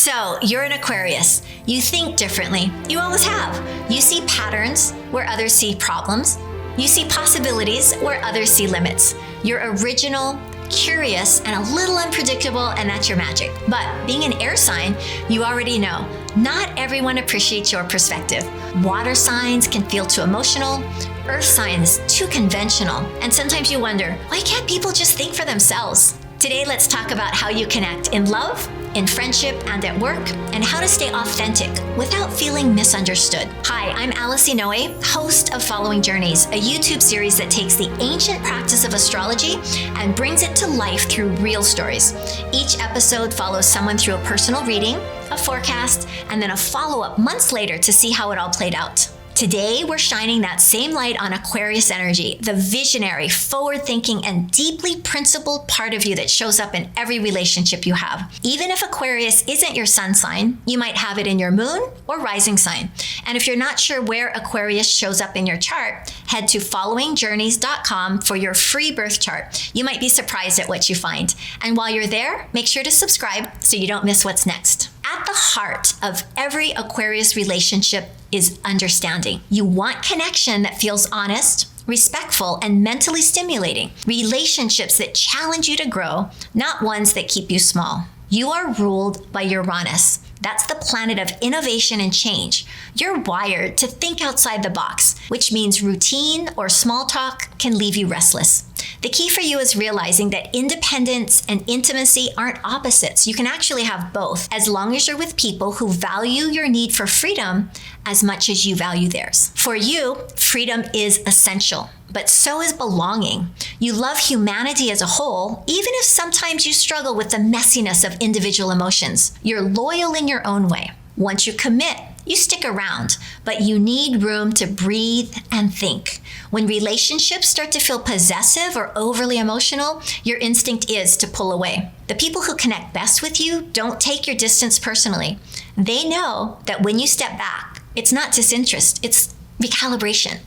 So, you're an Aquarius. You think differently. You always have. You see patterns where others see problems. You see possibilities where others see limits. You're original, curious, and a little unpredictable, and that's your magic. But being an air sign, you already know, not everyone appreciates your perspective. Water signs can feel too emotional. Earth signs, too conventional. And sometimes you wonder, why can't people just think for themselves? Today, let's talk about how you connect in love, in friendship, and at work, and how to stay authentic without feeling misunderstood. Hi, I'm Inoue, host of Following Journeys, a YouTube series that takes the ancient practice of astrology and brings it to life through real stories. Each episode follows someone through a personal reading, a forecast, and then a follow-up months later to see how it all played out. Today, we're shining that same light on Aquarius energy, the visionary, forward-thinking, and deeply principled part of you that shows up in every relationship you have. Even if Aquarius isn't your sun sign, you might have it in your moon or rising sign. And if you're not sure where Aquarius shows up in your chart, head to followingjourneys.com for your free birth chart. You might be surprised at what you find. And while you're there, make sure to subscribe so you don't miss what's next. At the heart of every Aquarius relationship is understanding. You want connection that feels honest, respectful, and mentally stimulating. Relationships that challenge you to grow, not ones that keep you small. You are ruled by Uranus. That's the planet of innovation and change. You're wired to think outside the box, which means routine or small talk can leave you restless. The key for you is realizing that independence and intimacy aren't opposites. You can actually have both, as long as you're with people who value your need for freedom as much as you value theirs. For you, freedom is essential, but so is belonging. You love humanity as a whole, even if sometimes you struggle with the messiness of individual emotions. You're loyal in your own way. Once you commit, you stick around, but you need room to breathe and think. When relationships start to feel possessive or overly emotional, your instinct is to pull away. The people who connect best with you don't take your distance personally. They know that when you step back, it's not disinterest, it's recalibration.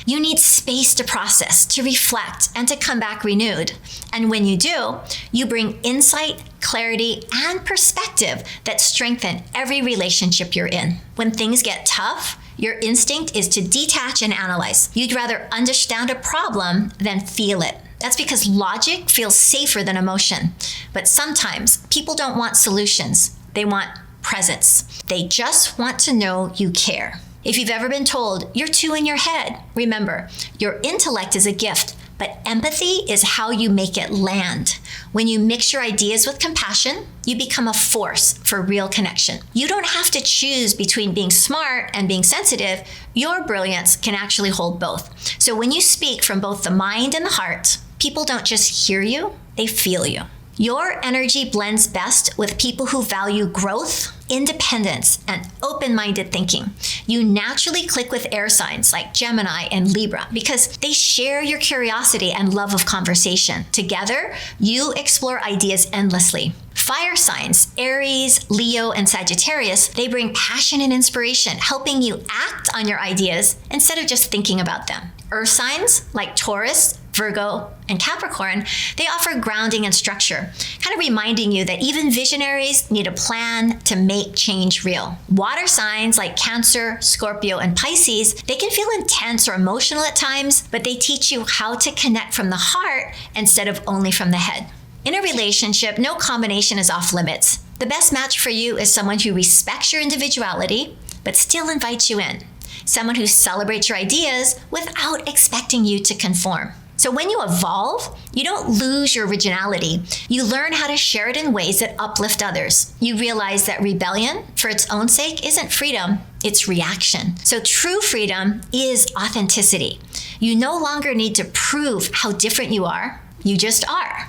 You need space to process, to reflect, and to come back renewed. And when you do, you bring insight, clarity, and perspective that strengthen every relationship you're in. When things get tough, your instinct is to detach and analyze. You'd rather understand a problem than feel it. That's because logic feels safer than emotion. But sometimes people don't want solutions. They want presence. They just want to know you care. If you've ever been told you're too in your head, remember, your intellect is a gift, but empathy is how you make it land. When you mix your ideas with compassion, you become a force for real connection. You don't have to choose between being smart and being sensitive. Your brilliance can actually hold both. So when you speak from both the mind and the heart, people don't just hear you, they feel you. Your energy blends best with people who value growth, independence, and open-minded thinking. You naturally click with air signs like Gemini and Libra because they share your curiosity and love of conversation. Together, you explore ideas endlessly. Fire signs, Aries, Leo, and Sagittarius, they bring passion and inspiration, helping you act on your ideas instead of just thinking about them. Earth signs like Taurus, Virgo, and Capricorn, they offer grounding and structure, kind of reminding you that even visionaries need a plan to make change real. Water signs like Cancer, Scorpio, and Pisces, they can feel intense or emotional at times, but they teach you how to connect from the heart instead of only from the head. In a relationship, no combination is off limits. The best match for you is someone who respects your individuality, but still invites you in. Someone who celebrates your ideas without expecting you to conform. So when you evolve, you don't lose your originality. You learn how to share it in ways that uplift others. You realize that rebellion, for its own sake, isn't freedom, it's reaction. So true freedom is authenticity. You no longer need to prove how different you are. You just are.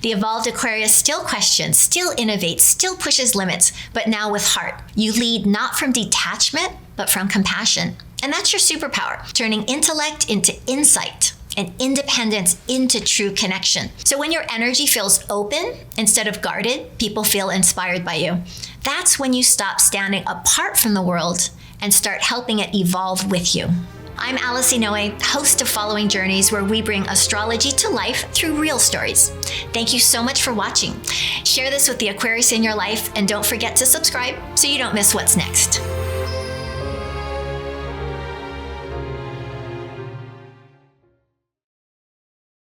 The evolved Aquarius still questions, still innovates, still pushes limits, but now with heart. You lead not from detachment, but from compassion. And that's your superpower, turning intellect into insight and independence into true connection. So when your energy feels open instead of guarded, people feel inspired by you. That's when you stop standing apart from the world and start helping it evolve with you. I'm Alice Inoue, host of Following Journeys, where we bring astrology to life through real stories. Thank you so much for watching. Share this with the Aquarius in your life, and don't forget to subscribe so you don't miss what's next.